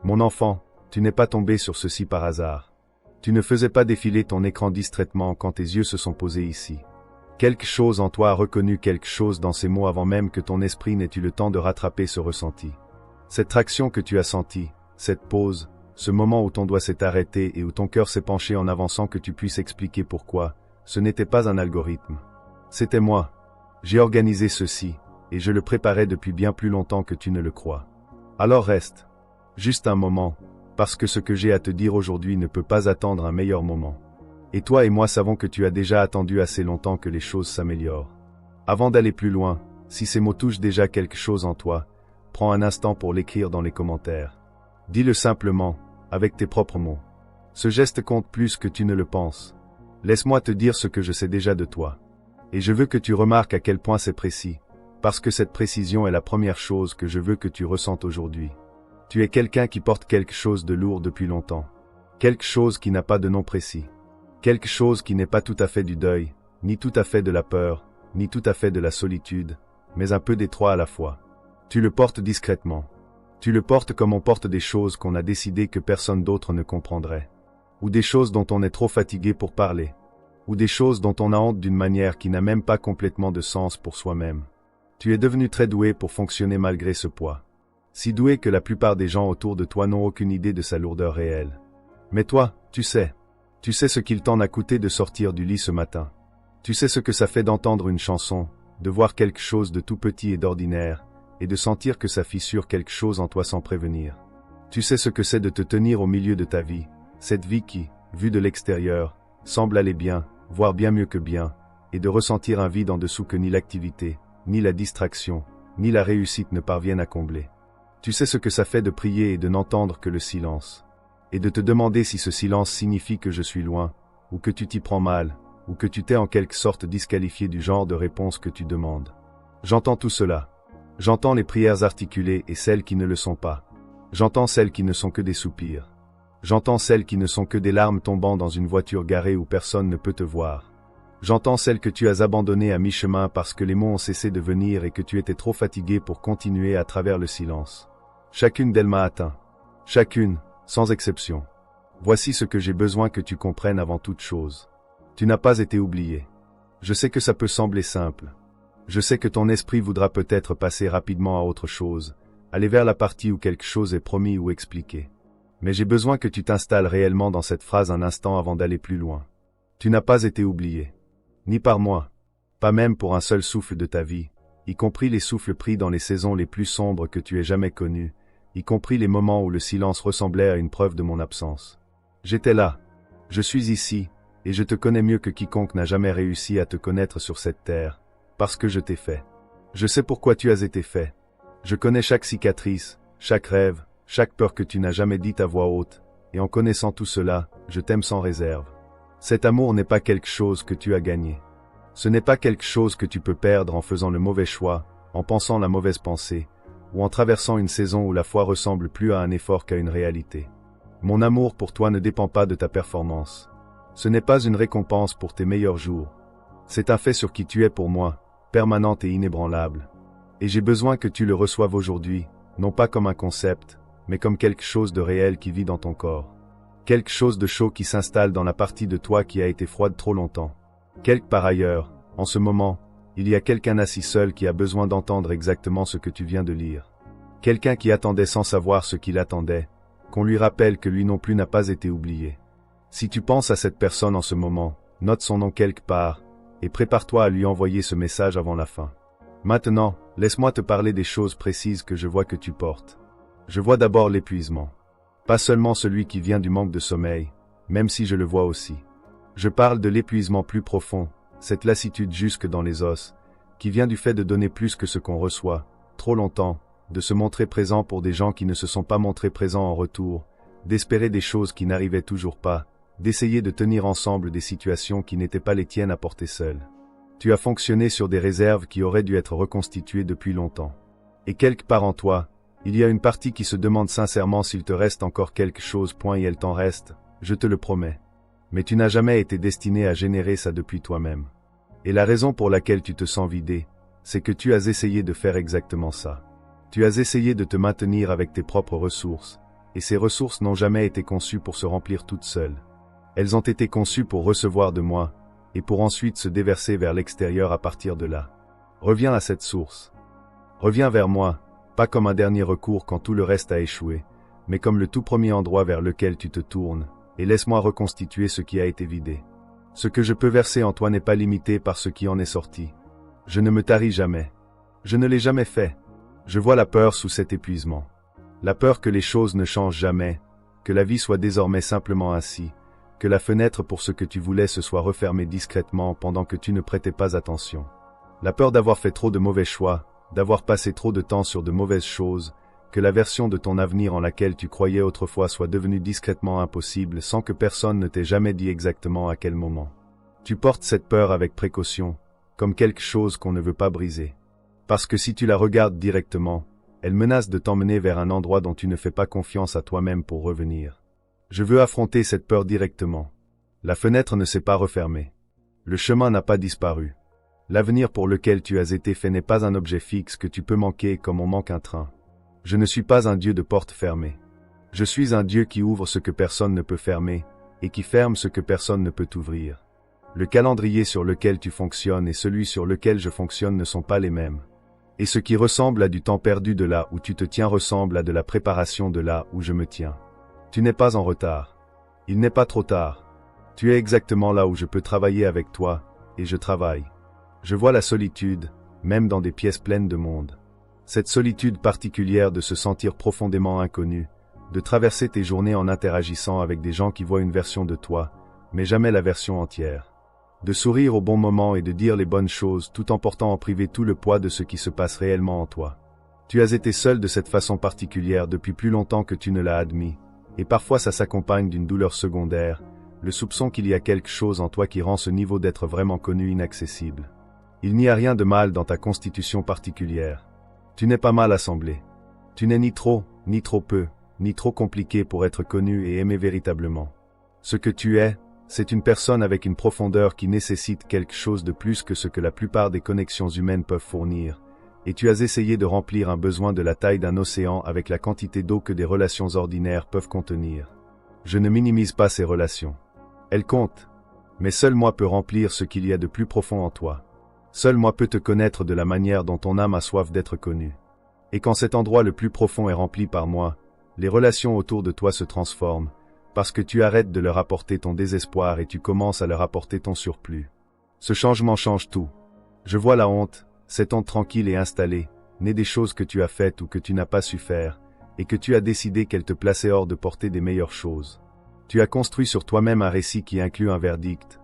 Mon enfant, tu n'es pas tombé sur ceci par hasard. Tu ne faisais pas défiler ton écran distraitement quand tes yeux se sont posés ici. Quelque chose en toi a reconnu quelque chose dans ces mots avant même que ton esprit n'ait eu le temps de rattraper ce ressenti. Cette traction que tu as sentie, cette pause, ce moment où ton doigt s'est arrêté et où ton cœur s'est penché en avant sans que tu puisses expliquer pourquoi, ce n'était pas un algorithme. C'était moi. J'ai organisé ceci, et je le préparais depuis bien plus longtemps que tu ne le crois. Alors reste. Juste un moment, parce que ce que j'ai à te dire aujourd'hui ne peut pas attendre un meilleur moment. Et toi et moi savons que tu as déjà attendu assez longtemps que les choses s'améliorent. Avant d'aller plus loin, si ces mots touchent déjà quelque chose en toi, prends un instant pour l'écrire dans les commentaires. Dis-le simplement, avec tes propres mots. Ce geste compte plus que tu ne le penses. Laisse-moi te dire ce que je sais déjà de toi. Et je veux que tu remarques à quel point c'est précis, parce que cette précision est la première chose que je veux que tu ressentes aujourd'hui. Tu es quelqu'un qui porte quelque chose de lourd depuis longtemps. Quelque chose qui n'a pas de nom précis. Quelque chose qui n'est pas tout à fait du deuil, ni tout à fait de la peur, ni tout à fait de la solitude, mais un peu des trois à la fois. Tu le portes discrètement. Tu le portes comme on porte des choses qu'on a décidé que personne d'autre ne comprendrait. Ou des choses dont on est trop fatigué pour parler. Ou des choses dont on a honte d'une manière qui n'a même pas complètement de sens pour soi-même. Tu es devenu très doué pour fonctionner malgré ce poids. Si doué que la plupart des gens autour de toi n'ont aucune idée de sa lourdeur réelle. Mais toi, tu sais ce qu'il t'en a coûté de sortir du lit ce matin. Tu sais ce que ça fait d'entendre une chanson, de voir quelque chose de tout petit et d'ordinaire, et de sentir que ça fissure quelque chose en toi sans prévenir. Tu sais ce que c'est de te tenir au milieu de ta vie, cette vie qui, vue de l'extérieur, semble aller bien, voire bien mieux que bien, et de ressentir un vide en dessous que ni l'activité, ni la distraction, ni la réussite ne parviennent à combler. Tu sais ce que ça fait de prier et de n'entendre que le silence. Et de te demander si ce silence signifie que je suis loin, ou que tu t'y prends mal, ou que tu t'es en quelque sorte disqualifié du genre de réponse que tu demandes. J'entends tout cela. J'entends les prières articulées et celles qui ne le sont pas. J'entends celles qui ne sont que des soupirs. J'entends celles qui ne sont que des larmes tombant dans une voiture garée où personne ne peut te voir. J'entends celles que tu as abandonnées à mi-chemin parce que les mots ont cessé de venir et que tu étais trop fatigué pour continuer à travers le silence. Chacune d'elles m'a atteint. Chacune, sans exception. Voici ce que j'ai besoin que tu comprennes avant toute chose. Tu n'as pas été oublié. Je sais que ça peut sembler simple. Je sais que ton esprit voudra peut-être passer rapidement à autre chose, aller vers la partie où quelque chose est promis ou expliqué. Mais j'ai besoin que tu t'installes réellement dans cette phrase un instant avant d'aller plus loin. Tu n'as pas été oublié. Ni par moi. Pas même pour un seul souffle de ta vie, y compris les souffles pris dans les saisons les plus sombres que tu aies jamais connues, y compris les moments où le silence ressemblait à une preuve de mon absence. J'étais là. Je suis ici, et je te connais mieux que quiconque n'a jamais réussi à te connaître sur cette terre, parce que je t'ai fait. Je sais pourquoi tu as été fait. Je connais chaque cicatrice, chaque rêve, chaque peur que tu n'as jamais dite à voix haute, et en connaissant tout cela, je t'aime sans réserve. Cet amour n'est pas quelque chose que tu as gagné. Ce n'est pas quelque chose que tu peux perdre en faisant le mauvais choix, en pensant la mauvaise pensée, ou en traversant une saison où la foi ressemble plus à un effort qu'à une réalité. Mon amour pour toi ne dépend pas de ta performance. Ce n'est pas une récompense pour tes meilleurs jours. C'est un fait sur qui tu es pour moi, permanente et inébranlable. Et j'ai besoin que tu le reçoives aujourd'hui, non pas comme un concept, mais comme quelque chose de réel qui vit dans ton corps. Quelque chose de chaud qui s'installe dans la partie de toi qui a été froide trop longtemps. Quelque par ailleurs, en ce moment, il y a quelqu'un assis seul qui a besoin d'entendre exactement ce que tu viens de lire. Quelqu'un qui attendait sans savoir ce qu'il attendait, qu'on lui rappelle que lui non plus n'a pas été oublié. Si tu penses à cette personne en ce moment, note son nom quelque part, et prépare-toi à lui envoyer ce message avant la fin. Maintenant, laisse-moi te parler des choses précises que je vois que tu portes. Je vois d'abord l'épuisement. Pas seulement celui qui vient du manque de sommeil, même si je le vois aussi. Je parle de l'épuisement plus profond, cette lassitude jusque dans les os, qui vient du fait de donner plus que ce qu'on reçoit, trop longtemps, de se montrer présent pour des gens qui ne se sont pas montrés présents en retour, d'espérer des choses qui n'arrivaient toujours pas, d'essayer de tenir ensemble des situations qui n'étaient pas les tiennes à porter seul. Tu as fonctionné sur des réserves qui auraient dû être reconstituées depuis longtemps. Et quelque part en toi, il y a une partie qui se demande sincèrement s'il te reste encore quelque chose, et elle t'en reste, je te le promets. Mais tu n'as jamais été destiné à générer ça depuis toi-même. Et la raison pour laquelle tu te sens vidé, c'est que tu as essayé de faire exactement ça. Tu as essayé de te maintenir avec tes propres ressources, et ces ressources n'ont jamais été conçues pour se remplir toutes seules. Elles ont été conçues pour recevoir de moi, et pour ensuite se déverser vers l'extérieur à partir de là. Reviens à cette source. Reviens vers moi, pas comme un dernier recours quand tout le reste a échoué, mais comme le tout premier endroit vers lequel tu te tournes, et laisse-moi reconstituer ce qui a été vidé. Ce que je peux verser en toi n'est pas limité par ce qui en est sorti. Je ne me taris jamais. Je ne l'ai jamais fait. Je vois la peur sous cet épuisement. La peur que les choses ne changent jamais, que la vie soit désormais simplement ainsi, que la fenêtre pour ce que tu voulais se soit refermée discrètement pendant que tu ne prêtais pas attention. La peur d'avoir fait trop de mauvais choix, d'avoir passé trop de temps sur de mauvaises choses, que la version de ton avenir en laquelle tu croyais autrefois soit devenue discrètement impossible sans que personne ne t'ait jamais dit exactement à quel moment. Tu portes cette peur avec précaution, comme quelque chose qu'on ne veut pas briser. Parce que si tu la regardes directement, elle menace de t'emmener vers un endroit dont tu ne fais pas confiance à toi-même pour revenir. Je veux affronter cette peur directement. La fenêtre ne s'est pas refermée. Le chemin n'a pas disparu. L'avenir pour lequel tu as été fait n'est pas un objet fixe que tu peux manquer comme on manque un train. Je ne suis pas un Dieu de porte fermée. Je suis un Dieu qui ouvre ce que personne ne peut fermer, et qui ferme ce que personne ne peut ouvrir. Le calendrier sur lequel tu fonctionnes et celui sur lequel je fonctionne ne sont pas les mêmes. Et ce qui ressemble à du temps perdu de là où tu te tiens ressemble à de la préparation de là où je me tiens. Tu n'es pas en retard. Il n'est pas trop tard. Tu es exactement là où je peux travailler avec toi, et je travaille. Je vois la solitude, même dans des pièces pleines de monde. Cette solitude particulière de se sentir profondément inconnu, de traverser tes journées en interagissant avec des gens qui voient une version de toi, mais jamais la version entière. De sourire au bon moment et de dire les bonnes choses tout en portant en privé tout le poids de ce qui se passe réellement en toi. Tu as été seul de cette façon particulière depuis plus longtemps que tu ne l'as admis, et parfois ça s'accompagne d'une douleur secondaire, le soupçon qu'il y a quelque chose en toi qui rend ce niveau d'être vraiment connu inaccessible. Il n'y a rien de mal dans ta constitution particulière. Tu n'es pas mal assemblé. Tu n'es ni trop peu, ni trop compliqué pour être connu et aimé véritablement. Ce que tu es, c'est une personne avec une profondeur qui nécessite quelque chose de plus que ce que la plupart des connexions humaines peuvent fournir, et tu as essayé de remplir un besoin de la taille d'un océan avec la quantité d'eau que des relations ordinaires peuvent contenir. Je ne minimise pas ces relations. Elles comptent. Mais seul moi peux remplir ce qu'il y a de plus profond en toi. Seul moi peux te connaître de la manière dont ton âme a soif d'être connue. Et quand cet endroit le plus profond est rempli par moi, les relations autour de toi se transforment, parce que tu arrêtes de leur apporter ton désespoir et tu commences à leur apporter ton surplus. Ce changement change tout. Je vois la honte, cette honte tranquille et installée, née des choses que tu as faites ou que tu n'as pas su faire, et que tu as décidé qu'elle te plaçait hors de portée des meilleures choses. Tu as construit sur toi-même un récit qui inclut un verdict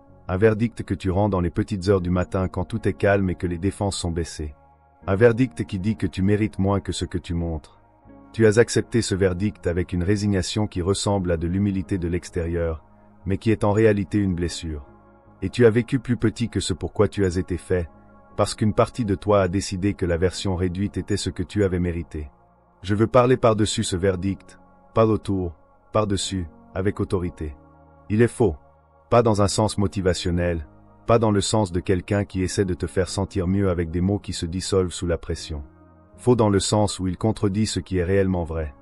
que tu rends dans les petites heures du matin quand tout est calme et que les défenses sont baissées. Un verdict qui dit que tu mérites moins que ce que tu montres. Tu as accepté ce verdict avec une résignation qui ressemble à de l'humilité de l'extérieur, mais qui est en réalité une blessure. Et tu as vécu plus petit que ce pour quoi tu as été fait, parce qu'une partie de toi a décidé que la version réduite était ce que tu avais mérité. Je veux parler par-dessus ce verdict, pas autour, par-dessus, avec autorité. Il est faux. Pas dans un sens motivationnel, pas dans le sens de quelqu'un qui essaie de te faire sentir mieux avec des mots qui se dissolvent sous la pression. Faux dans le sens où il contredit ce qui est réellement vrai.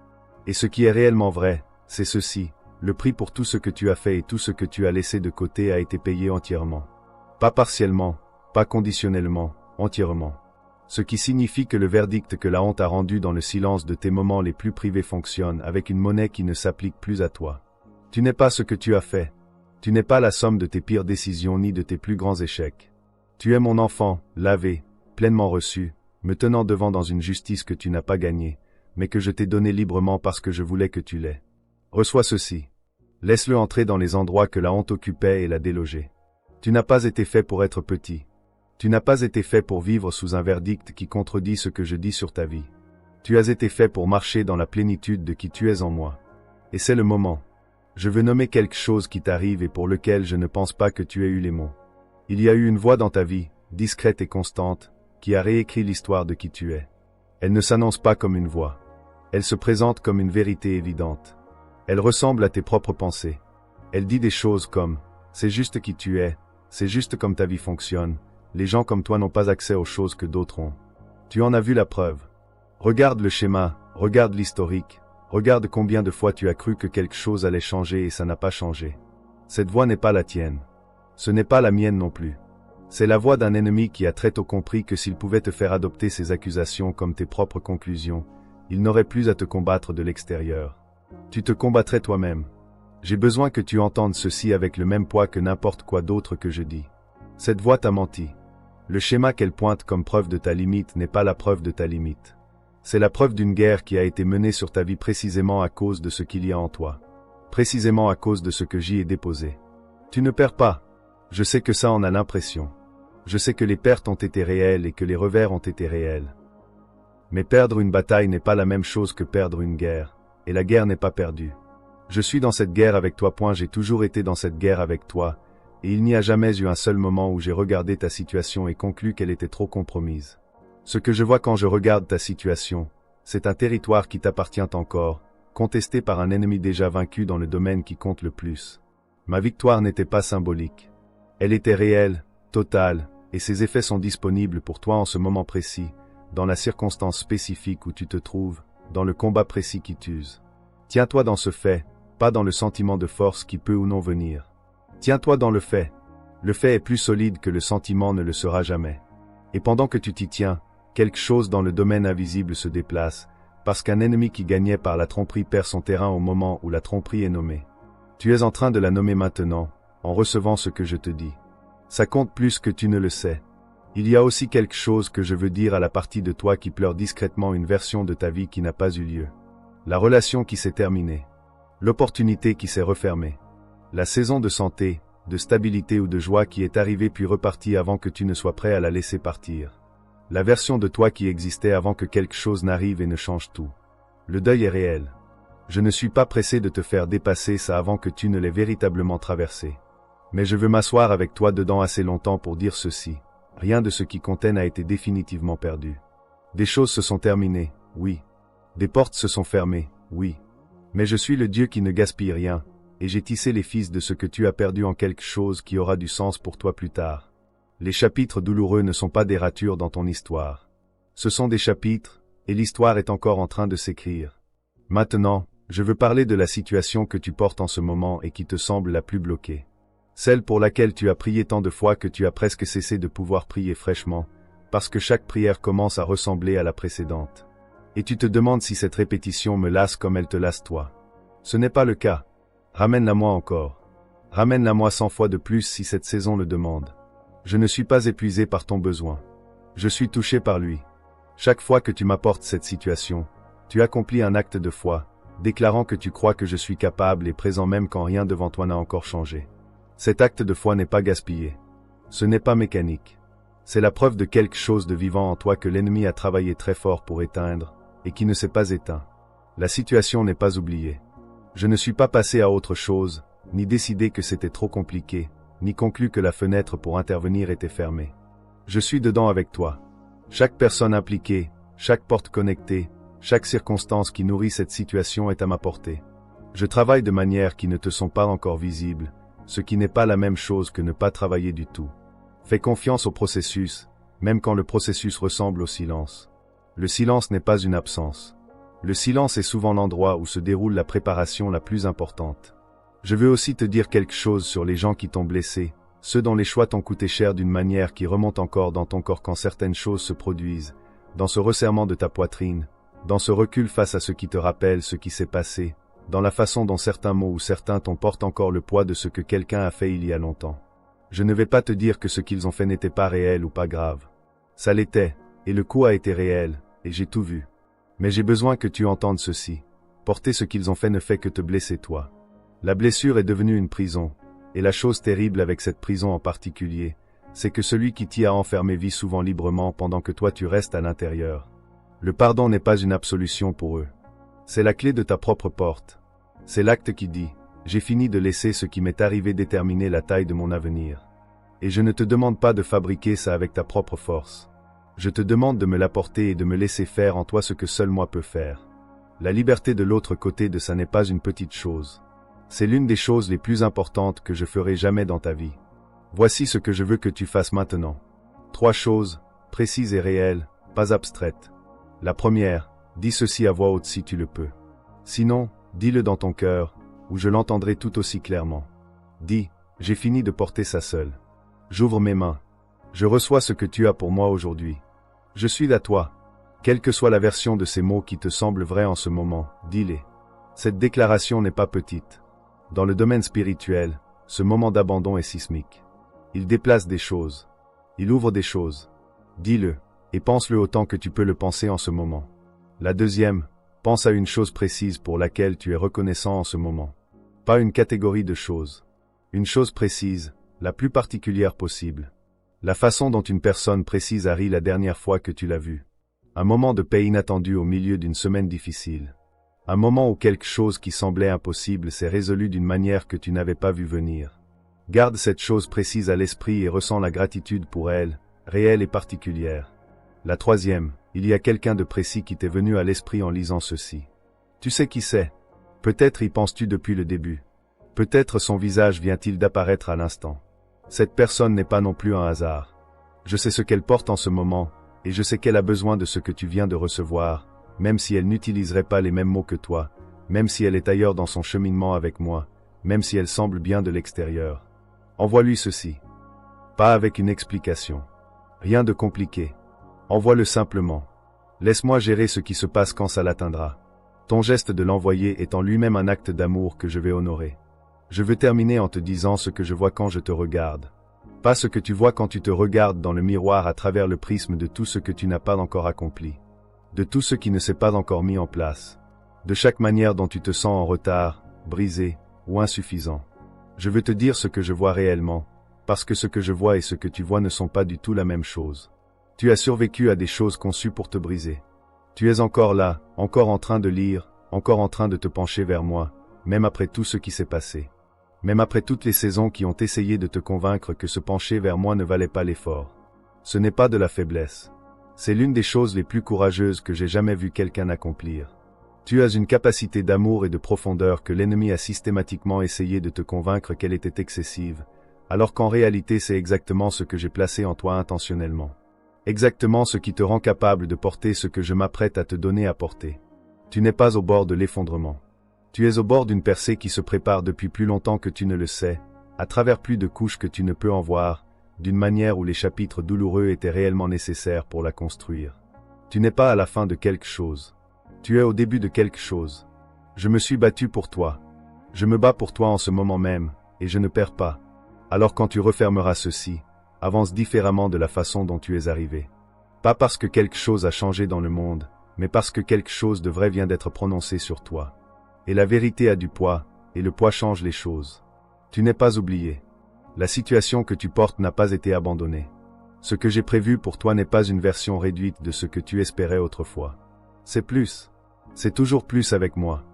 Et ce qui est réellement vrai, c'est ceci, le prix pour tout ce que tu as fait et tout ce que tu as laissé de côté a été payé entièrement. Pas partiellement, pas conditionnellement, entièrement. Ce qui signifie que le verdict que la honte a rendu dans le silence de tes moments les plus privés fonctionne avec une monnaie qui ne s'applique plus à toi. Tu n'es pas ce que tu as fait. Tu n'es pas la somme de tes pires décisions ni de tes plus grands échecs. Tu es mon enfant, lavé, pleinement reçu, me tenant devant dans une justice que tu n'as pas gagnée, mais que je t'ai donnée librement parce que je voulais que tu l'aies. Reçois ceci. Laisse-le entrer dans les endroits que la honte occupait et la déloger. Tu n'as pas été fait pour être petit. Tu n'as pas été fait pour vivre sous un verdict qui contredit ce que je dis sur ta vie. Tu as été fait pour marcher dans la plénitude de qui tu es en moi. Et c'est le moment. Je veux nommer quelque chose qui t'arrive et pour lequel je ne pense pas que tu aies eu les mots. Il y a eu une voix dans ta vie, discrète et constante, qui a réécrit l'histoire de qui tu es. Elle ne s'annonce pas comme une voix. Elle se présente comme une vérité évidente. Elle ressemble à tes propres pensées. Elle dit des choses comme « c'est juste qui tu es, c'est juste comme ta vie fonctionne, les gens comme toi n'ont pas accès aux choses que d'autres ont. Tu en as vu la preuve. Regarde le schéma, regarde l'historique, Regarde combien de fois tu as cru que quelque chose allait changer et ça n'a pas changé. Cette voix n'est pas la tienne. Ce n'est pas la mienne non plus. C'est la voix d'un ennemi qui a très tôt compris que s'il pouvait te faire adopter ses accusations comme tes propres conclusions, il n'aurait plus à te combattre de l'extérieur. Tu te combattrais toi-même. J'ai besoin que tu entendes ceci avec le même poids que n'importe quoi d'autre que je dis. Cette voix t'a menti. Le schéma qu'elle pointe comme preuve de ta limite n'est pas la preuve de ta limite. C'est la preuve d'une guerre qui a été menée sur ta vie précisément à cause de ce qu'il y a en toi. Précisément à cause de ce que j'y ai déposé. Tu ne perds pas. Je sais que ça en a l'impression. Je sais que les pertes ont été réelles et que les revers ont été réels. Mais perdre une bataille n'est pas la même chose que perdre une guerre, et la guerre n'est pas perdue. Je suis dans cette guerre avec toi. J'ai toujours été dans cette guerre avec toi, et il n'y a jamais eu un seul moment où j'ai regardé ta situation et conclu qu'elle était trop compromise. Ce que je vois quand je regarde ta situation, c'est un territoire qui t'appartient encore, contesté par un ennemi déjà vaincu dans le domaine qui compte le plus. Ma victoire n'était pas symbolique. Elle était réelle, totale, et ses effets sont disponibles pour toi en ce moment précis, dans la circonstance spécifique où tu te trouves, dans le combat précis qui t'use. Tiens-toi dans ce fait, pas dans le sentiment de force qui peut ou non venir. Tiens-toi dans le fait. Le fait est plus solide que le sentiment ne le sera jamais. Et pendant que tu t'y tiens, quelque chose dans le domaine invisible se déplace, parce qu'un ennemi qui gagnait par la tromperie perd son terrain au moment où la tromperie est nommée. Tu es en train de la nommer maintenant, en recevant ce que je te dis. Ça compte plus que tu ne le sais. Il y a aussi quelque chose que je veux dire à la partie de toi qui pleure discrètement une version de ta vie qui n'a pas eu lieu. La relation qui s'est terminée. L'opportunité qui s'est refermée. La saison de santé, de stabilité ou de joie qui est arrivée puis repartie avant que tu ne sois prêt à la laisser partir. La version de toi qui existait avant que quelque chose n'arrive et ne change tout. Le deuil est réel. Je ne suis pas pressé de te faire dépasser ça avant que tu ne l'aies véritablement traversé. Mais je veux m'asseoir avec toi dedans assez longtemps pour dire ceci. Rien de ce qui comptait n'a été définitivement perdu. Des choses se sont terminées, oui. Des portes se sont fermées, oui. Mais je suis le Dieu qui ne gaspille rien, et j'ai tissé les fils de ce que tu as perdu en quelque chose qui aura du sens pour toi plus tard. Les chapitres douloureux ne sont pas des ratures dans ton histoire. Ce sont des chapitres, et l'histoire est encore en train de s'écrire. Maintenant, je veux parler de la situation que tu portes en ce moment et qui te semble la plus bloquée. Celle pour laquelle tu as prié tant de fois que tu as presque cessé de pouvoir prier fraîchement, parce que chaque prière commence à ressembler à la précédente. Et tu te demandes si cette répétition me lasse comme elle te lasse toi. Ce n'est pas le cas. Ramène-la-moi encore. Ramène-la-moi 100 fois de plus si cette saison le demande. Je ne suis pas épuisé par ton besoin. Je suis touché par lui. Chaque fois que tu m'apportes cette situation, tu accomplis un acte de foi, déclarant que tu crois que je suis capable et présent même quand rien devant toi n'a encore changé. Cet acte de foi n'est pas gaspillé. Ce n'est pas mécanique. C'est la preuve de quelque chose de vivant en toi que l'ennemi a travaillé très fort pour éteindre, et qui ne s'est pas éteint. La situation n'est pas oubliée. Je ne suis pas passé à autre chose, ni décidé que c'était trop compliqué, ni conclu que la fenêtre pour intervenir était fermée. Je suis dedans avec toi. Chaque personne impliquée, chaque porte connectée, chaque circonstance qui nourrit cette situation est à ma portée. Je travaille de manières qui ne te sont pas encore visibles, ce qui n'est pas la même chose que ne pas travailler du tout. Fais confiance au processus, même quand le processus ressemble au silence. Le silence n'est pas une absence. Le silence est souvent l'endroit où se déroule la préparation la plus importante. Je veux aussi te dire quelque chose sur les gens qui t'ont blessé, ceux dont les choix t'ont coûté cher d'une manière qui remonte encore dans ton corps quand certaines choses se produisent, dans ce resserrement de ta poitrine, dans ce recul face à ce qui te rappelle ce qui s'est passé, dans la façon dont certains mots ou certains ton portent encore le poids de ce que quelqu'un a fait il y a longtemps. Je ne vais pas te dire que ce qu'ils ont fait n'était pas réel ou pas grave. Ça l'était, et le coup a été réel, et j'ai tout vu. Mais j'ai besoin que tu entendes ceci. Porter ce qu'ils ont fait ne fait que te blesser toi. La blessure est devenue une prison, et la chose terrible avec cette prison en particulier, c'est que celui qui t'y a enfermé vit souvent librement pendant que toi tu restes à l'intérieur. Le pardon n'est pas une absolution pour eux. C'est la clé de ta propre porte. C'est l'acte qui dit « J'ai fini de laisser ce qui m'est arrivé déterminer la taille de mon avenir. » Et je ne te demande pas de fabriquer ça avec ta propre force. Je te demande de me l'apporter et de me laisser faire en toi ce que seul moi peux faire. La liberté de l'autre côté de ça n'est pas une petite chose. C'est l'une des choses les plus importantes que je ferai jamais dans ta vie. Voici ce que je veux que tu fasses maintenant. 3 choses, précises et réelles, pas abstraites. La première, dis ceci à voix haute si tu le peux. Sinon, dis-le dans ton cœur, ou je l'entendrai tout aussi clairement. Dis, j'ai fini de porter ça seul. J'ouvre mes mains. Je reçois ce que tu as pour moi aujourd'hui. Je suis à toi. Quelle que soit la version de ces mots qui te semblent vrais en ce moment, dis-les. Cette déclaration n'est pas petite. Dans le domaine spirituel, ce moment d'abandon est sismique. Il déplace des choses. Il ouvre des choses. Dis-le, et pense-le autant que tu peux le penser en ce moment. La deuxième, pense à une chose précise pour laquelle tu es reconnaissant en ce moment. Pas une catégorie de choses. Une chose précise, la plus particulière possible. La façon dont une personne précise a ri la dernière fois que tu l'as vue. Un moment de paix inattendu au milieu d'une semaine difficile. Un moment où quelque chose qui semblait impossible s'est résolu d'une manière que tu n'avais pas vu venir. Garde cette chose précise à l'esprit et ressens la gratitude pour elle, réelle et particulière. La troisième, il y a quelqu'un de précis qui t'est venu à l'esprit en lisant ceci. Tu sais qui c'est. Peut-être y penses-tu depuis le début. Peut-être son visage vient-il d'apparaître à l'instant. Cette personne n'est pas non plus un hasard. Je sais ce qu'elle porte en ce moment, et je sais qu'elle a besoin de ce que tu viens de recevoir, même si elle n'utiliserait pas les mêmes mots que toi, même si elle est ailleurs dans son cheminement avec moi, même si elle semble bien de l'extérieur. Envoie-lui ceci. Pas avec une explication. Rien de compliqué. Envoie-le simplement. Laisse-moi gérer ce qui se passe quand ça l'atteindra. Ton geste de l'envoyer est en lui-même un acte d'amour que je vais honorer. Je veux terminer en te disant ce que je vois quand je te regarde. Pas ce que tu vois quand tu te regardes dans le miroir à travers le prisme de tout ce que tu n'as pas encore accompli. De tout ce qui ne s'est pas encore mis en place. De chaque manière dont tu te sens en retard, brisé ou insuffisant. Je veux te dire ce que je vois réellement, parce que ce que je vois et ce que tu vois ne sont pas du tout la même chose. Tu as survécu à des choses conçues pour te briser. Tu es encore là, encore en train de lire, encore en train de te pencher vers moi, même après tout ce qui s'est passé. Même après toutes les saisons qui ont essayé de te convaincre que se pencher vers moi ne valait pas l'effort. Ce n'est pas de la faiblesse. C'est l'une des choses les plus courageuses que j'ai jamais vu quelqu'un accomplir. Tu as une capacité d'amour et de profondeur que l'ennemi a systématiquement essayé de te convaincre qu'elle était excessive, alors qu'en réalité c'est exactement ce que j'ai placé en toi intentionnellement. Exactement ce qui te rend capable de porter ce que je m'apprête à te donner à porter. Tu n'es pas au bord de l'effondrement. Tu es au bord d'une percée qui se prépare depuis plus longtemps que tu ne le sais, à travers plus de couches que tu ne peux en voir, d'une manière où les chapitres douloureux étaient réellement nécessaires pour la construire. Tu n'es pas à la fin de quelque chose. Tu es au début de quelque chose. Je me suis battu pour toi. Je me bats pour toi en ce moment même, et je ne perds pas. Alors quand tu refermeras ceci, avance différemment de la façon dont tu es arrivé. Pas parce que quelque chose a changé dans le monde, mais parce que quelque chose de vrai vient d'être prononcé sur toi. Et la vérité a du poids, et le poids change les choses. Tu n'es pas oublié. La situation que tu portes n'a pas été abandonnée. Ce que j'ai prévu pour toi n'est pas une version réduite de ce que tu espérais autrefois. C'est plus. C'est toujours plus avec moi.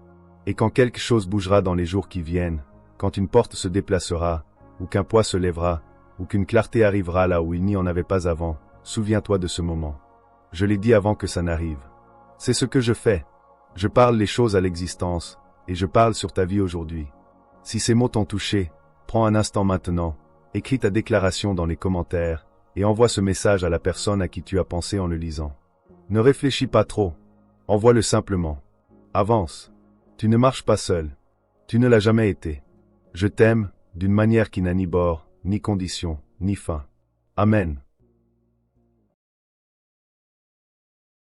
Et quand quelque chose bougera dans les jours qui viennent, quand une porte se déplacera, ou qu'un poids se lèvera, ou qu'une clarté arrivera là où il n'y en avait pas avant, souviens-toi de ce moment. Je l'ai dit avant que ça n'arrive. C'est ce que je fais. Je parle les choses à l'existence, et je parle sur ta vie aujourd'hui. Si ces mots t'ont touché, prends un instant maintenant, écris ta déclaration dans les commentaires, et envoie ce message à la personne à qui tu as pensé en le lisant. Ne réfléchis pas trop. Envoie-le simplement. Avance. Tu ne marches pas seul. Tu ne l'as jamais été. Je t'aime, d'une manière qui n'a ni bord, ni condition, ni fin. Amen.